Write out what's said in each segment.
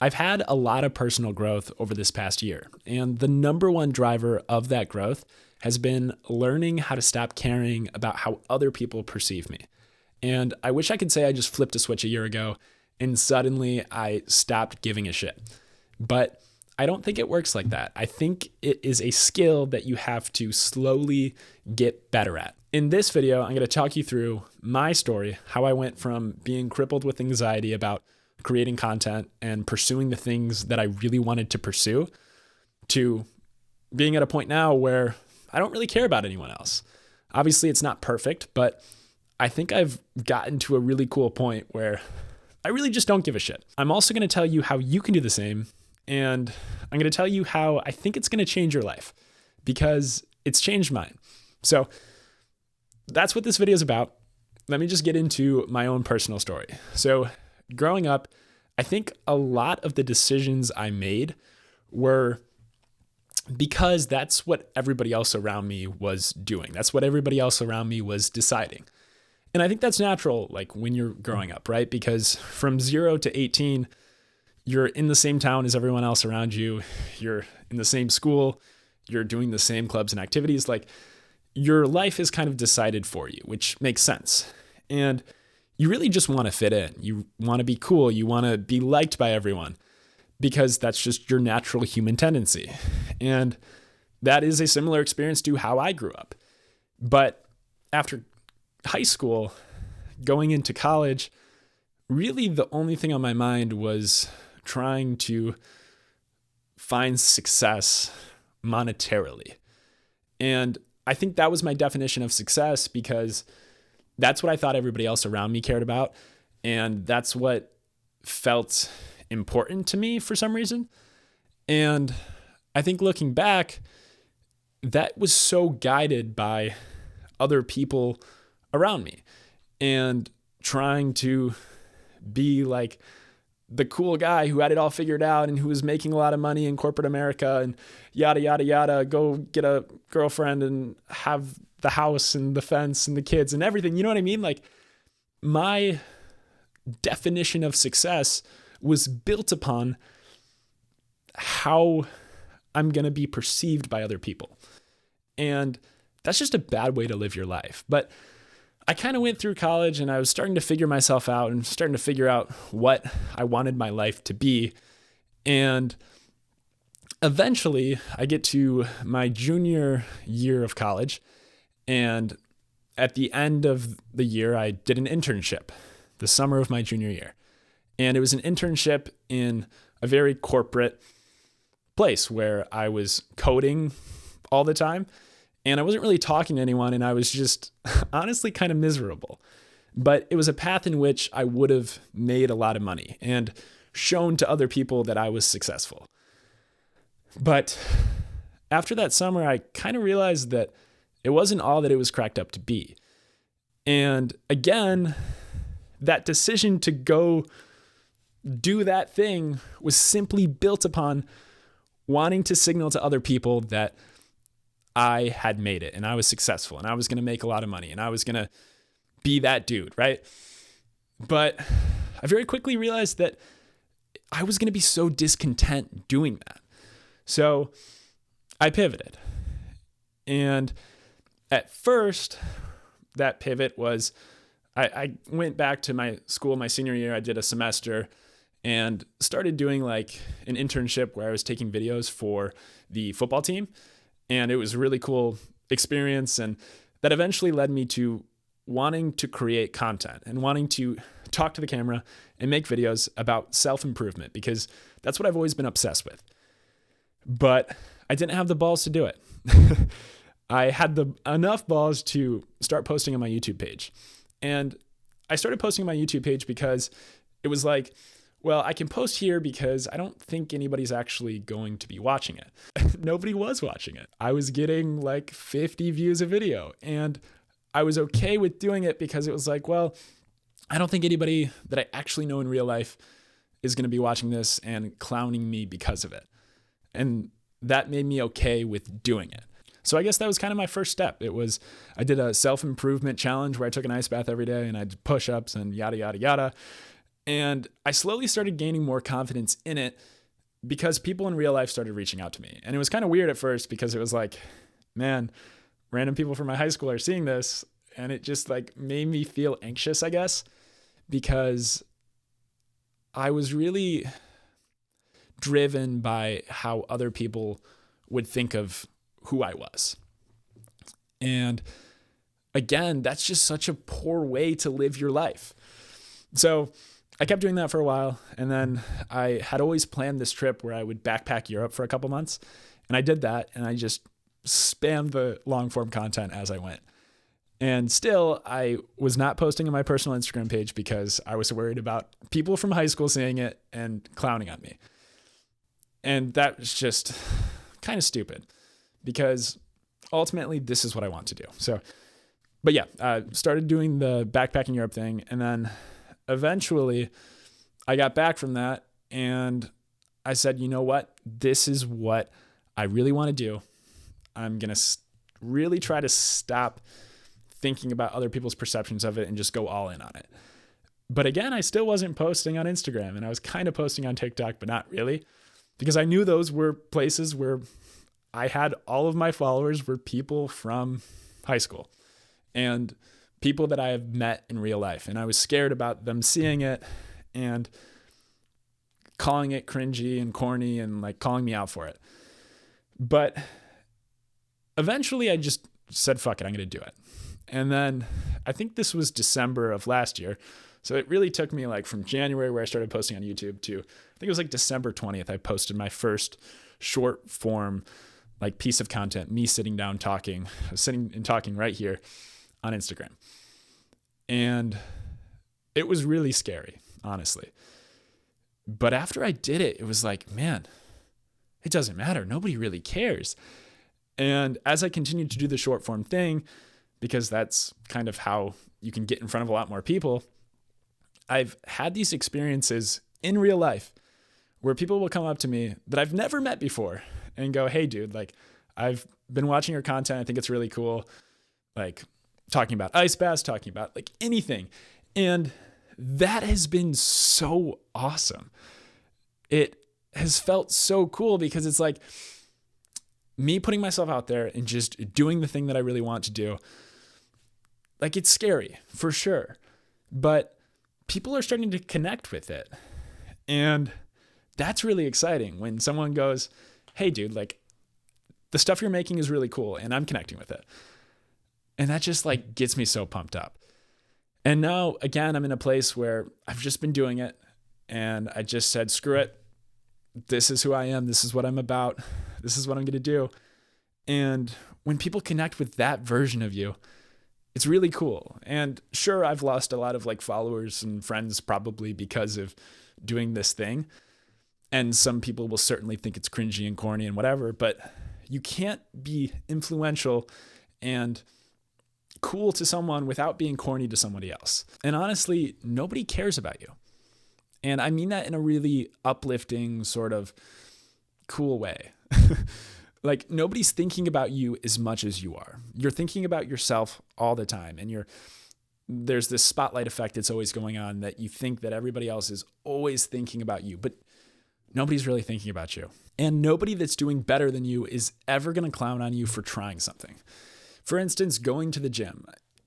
I've had a lot of personal growth over this past year, and the number one driver of that growth has been learning how to stop caring about how other people perceive me. And I wish I could say I just flipped a switch a year ago and suddenly I stopped giving a shit. But I don't think it works like that. I think it is a skill that you have to slowly get better at. In this video, I'm going to talk you through my story, how I went from being crippled with anxiety about creating content and pursuing the things that I really wanted to pursue to being at a point now where I don't really care about anyone else. Obviously, it's not perfect, but I think I've gotten to a really cool point where I really just don't give a shit. I'm also going to tell you how you can do the same, and I'm going to tell you how I think it's going to change your life because it's changed mine. So that's what this video is about. Let me just get into my own personal story. So growing up, I think a lot of the decisions I made were because that's what everybody else around me was doing. That's what everybody else around me was deciding. And I think that's natural, like when you're growing up, right? Because from 0 to 18, you're in the same town as everyone else around you. You're in the same school. You're doing the same clubs and activities. Like your life is kind of decided for you, which makes sense. And you really just want to fit in. You want to be cool. You want to be liked by everyone because that's just your natural human tendency. And that is a similar experience to how I grew up. But after high school, going into college, really the only thing on my mind was trying to find success monetarily. And I think that was my definition of success because that's what I thought everybody else around me cared about. And that's what felt important to me for some reason. And I think looking back, that was so guided by other people around me and trying to be like the cool guy who had it all figured out and who was making a lot of money in corporate America and yada, yada, yada, go get a girlfriend and have the house and the fence and the kids and everything. You know what I mean? Like my definition of success was built upon how I'm going to be perceived by other people. And that's just a bad way to live your life. But I kind of went through college and I was starting to figure myself out and starting to figure out what I wanted my life to be. And eventually I get to my junior year of college. And at the end of the year, I did an internship the summer of my junior year. And it was an internship in a very corporate place where I was coding all the time. And I wasn't really talking to anyone, and I was just honestly kind of miserable. But it was a path in which I would have made a lot of money and shown to other people that I was successful. But after that summer, I kind of realized that it wasn't all that it was cracked up to be. And again, that decision to go do that thing was simply built upon wanting to signal to other people that I had made it and I was successful and I was going to make a lot of money and I was going to be that dude, right? But I very quickly realized that I was going to be so discontent doing that. So I pivoted. And at first, that pivot was I went back to my school my senior year. I did a semester and started doing like an internship where I was taking videos for the football team. And it was a really cool experience. And that eventually led me to wanting to create content and wanting to talk to the camera and make videos about self-improvement because that's what I've always been obsessed with. But I didn't have the balls to do it. I had enough balls to start posting on my YouTube page. And I started posting on my YouTube page because it was like, well, I can post here because I don't think anybody's actually going to be watching it. Nobody was watching it. I was getting like 50 views a video and I was okay with doing it because it was like, well, I don't think anybody that I actually know in real life is going to be watching this and clowning me because of it. And that made me okay with doing it. So I guess that was kind of my first step. I did a self-improvement challenge where I took an ice bath every day and I did push-ups and yada, yada, yada. And I slowly started gaining more confidence in it because people in real life started reaching out to me. And it was kind of weird at first because it was like, man, random people from my high school are seeing this. And it just like made me feel anxious, I guess, because I was really driven by how other people would think of who I was. And again, that's just such a poor way to live your life. So I kept doing that for a while. And then I had always planned this trip where I would backpack Europe for a couple months. And I did that. And I just spammed the long form content as I went. And still, I was not posting on my personal Instagram page because I was worried about people from high school seeing it and clowning on me. And that was just kind of stupid because ultimately this is what I want to do. So, but yeah, I started doing the backpacking Europe thing. And then eventually I got back from that and I said, you know what? This is what I really want to do. I'm going to really try to stop thinking about other people's perceptions of it and just go all in on it. But again, I still wasn't posting on Instagram and I was kind of posting on TikTok, but not really, because I knew those were places where I had all of my followers were people from high school and people that I have met in real life. And I was scared about them seeing it and calling it cringy and corny and like calling me out for it. But eventually I just said, fuck it, I'm going to do it. And then I think this was December of last year. So it really took me like from January where I started posting on YouTube to, I think it was like December 20th, I posted my first short form like piece of content, me sitting down talking right here on Instagram. And it was really scary, honestly. But after I did it, it was like, man, it doesn't matter. Nobody really cares. And as I continued to do the short form thing, because that's kind of how you can get in front of a lot more people, I've had these experiences in real life where people will come up to me that I've never met before and go, hey, dude, like I've been watching your content. I think it's really cool. Like talking about ice baths, talking about like anything. And that has been so awesome. It has felt so cool because it's like me putting myself out there and just doing the thing that I really want to do. Like it's scary for sure, but people are starting to connect with it. And that's really exciting when someone goes, hey dude, like the stuff you're making is really cool and I'm connecting with it. And that just like gets me so pumped up. And now again, I'm in a place where I've just been doing it and I just said, screw it. This is who I am. This is what I'm about. This is what I'm going to do. And when people connect with that version of you, it's really cool. And sure, I've lost a lot of like followers and friends probably because of doing this thing. And some people will certainly think it's cringy and corny and whatever, but you can't be influential and cool to someone without being corny to somebody else. And honestly, nobody cares about you. And I mean that in a really uplifting sort of cool way. Like nobody's thinking about you as much as you are. You're thinking about yourself all the time. And there's this spotlight effect that's always going on that you think that everybody else is always thinking about you, but nobody's really thinking about you. And nobody that's doing better than you is ever going to clown on you for trying something. For instance, going to the gym.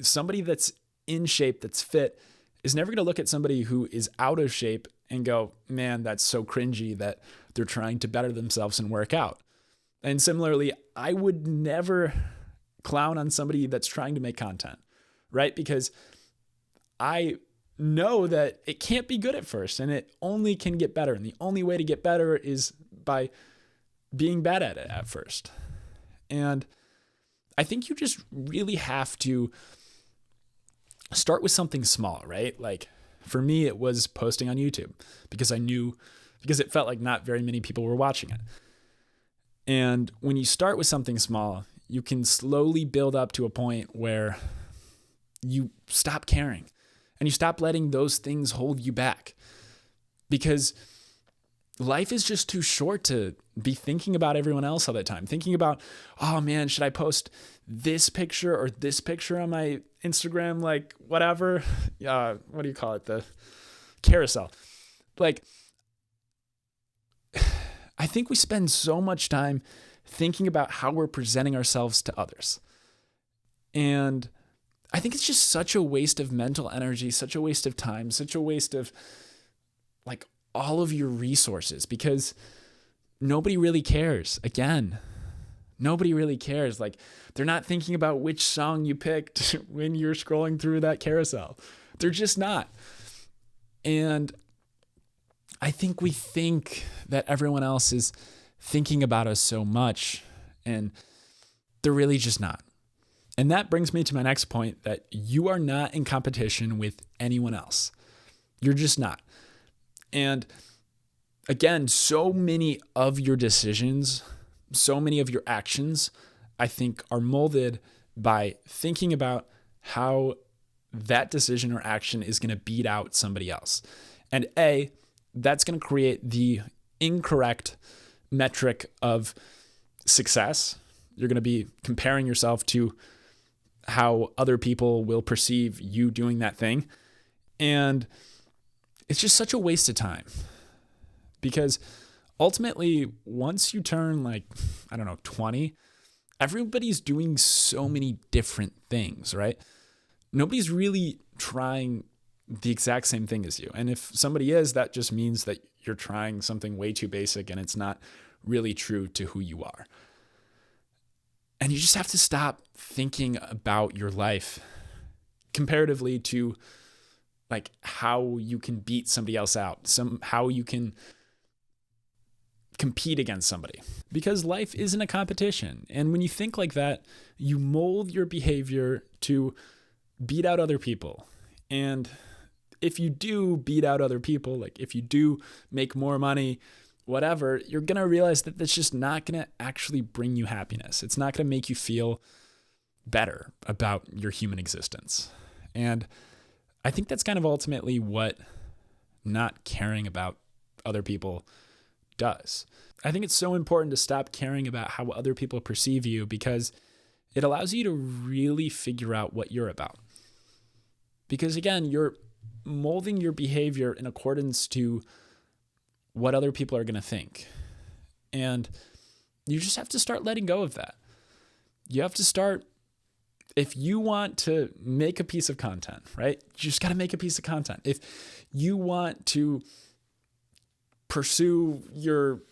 Somebody that's in shape, that's fit, is never going to look at somebody who is out of shape and go, man, that's so cringy that they're trying to better themselves and work out. And similarly, I would never clown on somebody that's trying to make content, right? Because I know that it can't be good at first and it only can get better. And the only way to get better is by being bad at it at first. And I think you just really have to start with something small, right? Like for me, it was posting on YouTube because it felt like not very many people were watching it. And when you start with something small, you can slowly build up to a point where you stop caring and you stop letting those things hold you back, because life is just too short to be thinking about everyone else all the time. Thinking about, oh man, should I post this picture or this picture on my Instagram? Like whatever, what do you call it? carousel. Like, I think we spend so much time thinking about how we're presenting ourselves to others. And I think it's just such a waste of mental energy, such a waste of time, such a waste of like all of your resources, because nobody really cares. Again, nobody really cares. Like, they're not thinking about which song you picked when you're scrolling through that carousel. They're just not. And I think we think that everyone else is thinking about us so much, and they're really just not. And that brings me to my next point, that you are not in competition with anyone else. You're just not. And again, so many of your decisions, so many of your actions, I think, are molded by thinking about how that decision or action is going to beat out somebody else. And that's going to create the incorrect metric of success. You're going to be comparing yourself to how other people will perceive you doing that thing. And it's just such a waste of time, because ultimately, once you turn 20, everybody's doing so many different things, right? Nobody's really trying the exact same thing as you. And if somebody is, that just means that you're trying something way too basic and it's not really true to who you are. And you just have to stop thinking about your life comparatively to like how you can beat somebody else out, how you can compete against somebody, because life isn't a competition. And when you think like that, you mold your behavior to beat out other people. And if you do beat out other people, like if you do make more money, whatever, you're going to realize that that's just not going to actually bring you happiness. It's not going to make you feel better about your human existence. And I think that's kind of ultimately what not caring about other people does. I think it's so important to stop caring about how other people perceive you, because it allows you to really figure out what you're about. Because again, you're molding your behavior in accordance to what other people are going to think. And you just have to start letting go of that. You have to start, if you want to make a piece of content, right? You just got to make a piece of content. If you want to pursue your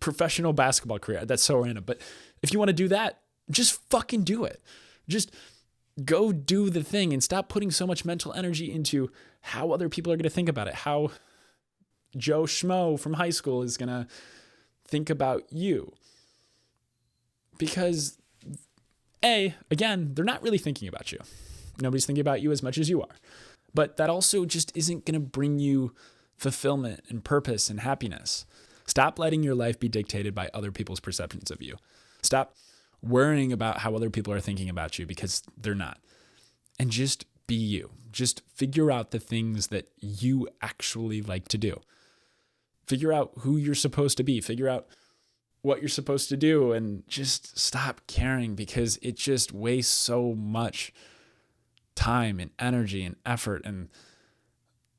professional basketball career, that's so random, but if you want to do that, just fucking do it. Just go do the thing and stop putting so much mental energy into how other people are going to think about it, how Joe Schmo from high school is going to think about you. Because again, they're not really thinking about you. Nobody's thinking about you as much as you are. But that also just isn't going to bring you fulfillment and purpose and happiness. Stop letting your life be dictated by other people's perceptions of you. Stop worrying about how other people are thinking about you, because they're not. And just be you. Just figure out the things that you actually like to do. Figure out who you're supposed to be. Figure out what you're supposed to do, and just stop caring, because it just wastes so much time and energy and effort and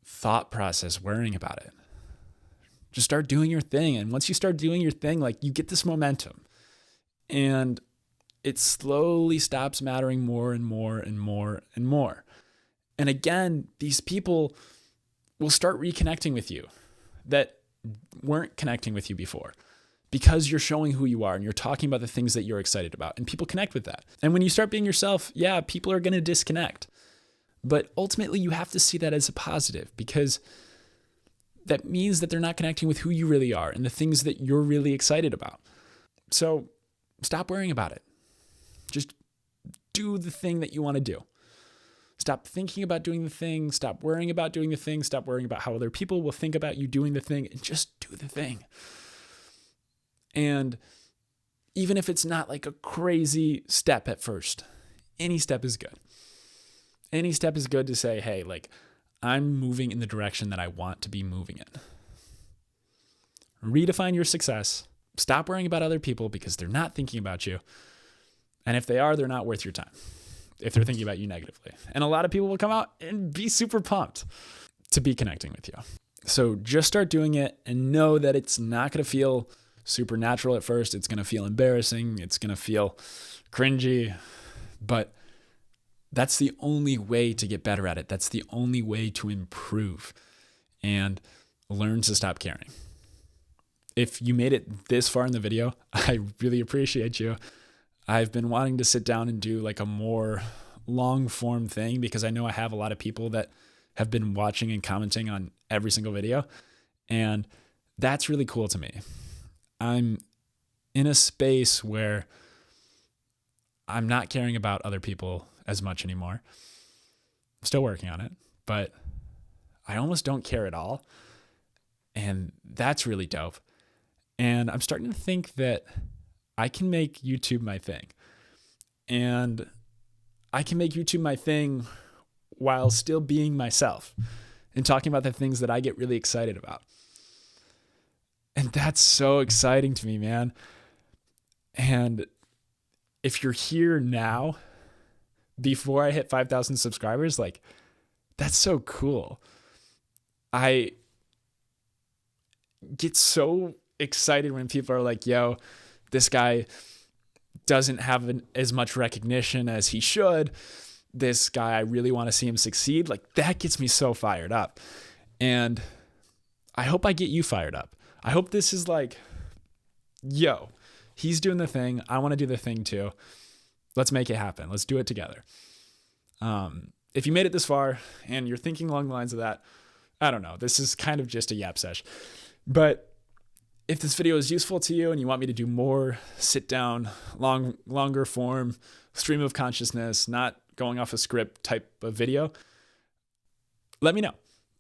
thought process worrying about it. Just start doing your thing. And once you start doing your thing, like, you get this momentum, and it slowly stops mattering more and more and more and more. And again, these people will start reconnecting with you that weren't connecting with you before, because you're showing who you are and you're talking about the things that you're excited about, and people connect with that. And when you start being yourself, yeah, people are going to disconnect. But ultimately, you have to see that as a positive, because that means that they're not connecting with who you really are and the things that you're really excited about. So stop worrying about it. Just do the thing that you want to do. Stop thinking about doing the thing. Stop worrying about doing the thing. Stop worrying about how other people will think about you doing the thing, and just do the thing. And even if it's not like a crazy step at first, any step is good. Any step is good to say, hey, like, I'm moving in the direction that I want to be moving in. Redefine your success. Stop worrying about other people, because they're not thinking about you. And if they are, they're not worth your time if they're thinking about you negatively. And a lot of people will come out and be super pumped. to be connecting with you. So just start doing it and know that it's not going to feel super natural at first. It's going to feel embarrassing. It's going to feel cringy, but that's the only way to get better at it. That's the only way to improve and learn to stop caring. If you made it this far in the video, I really appreciate you. I've been wanting to sit down and do like a more long form thing because I know I have a lot of people that have been watching and commenting on every single video. And that's really cool to me. I'm in a space where I'm not caring about other people as much anymore. I'm still working on it, but I almost don't care at all. And that's really dope. And I'm starting to think that I can make YouTube my thing. And I can make YouTube my thing while still being myself and talking about the things that I get really excited about. And that's so exciting to me, man. And if you're here now, before I hit 5,000 subscribers, like, that's so cool. I get so excited when people are like, yo, this guy doesn't have as much recognition as he should. This guy, I really want to see him succeed. Like, that gets me so fired up. And I hope I get you fired up. I hope this is like, yo, he's doing the thing. I want to do the thing too. Let's make it happen. Let's do it together. If you made it this far and you're thinking along the lines of that, I don't know. This is kind of just a yap sesh. But if this video is useful to you and you want me to do more sit down, longer form, stream of consciousness, not going off a script type of video, let me know.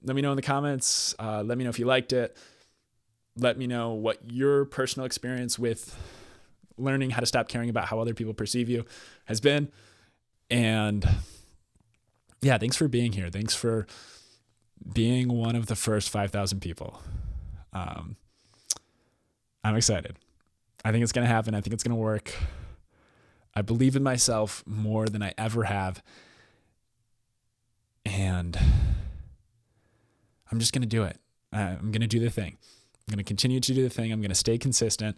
Let me know in the comments. Let me know if you liked it. Let me know what your personal experience with learning how to stop caring about how other people perceive you has been. And yeah, thanks for being here. Thanks for being one of the first 5,000 people. I'm excited. I think it's going to happen. I think it's going to work. I believe in myself more than I ever have. And I'm just going to do it. I'm going to do the thing. I'm going to continue to do the thing. I'm going to stay consistent.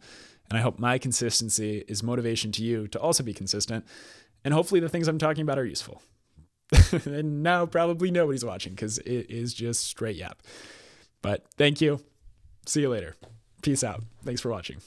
And I hope my consistency is motivation to you to also be consistent. And hopefully the things I'm talking about are useful. And now probably nobody's watching because it is just straight yap. But thank you. See you later. Peace out. Thanks for watching.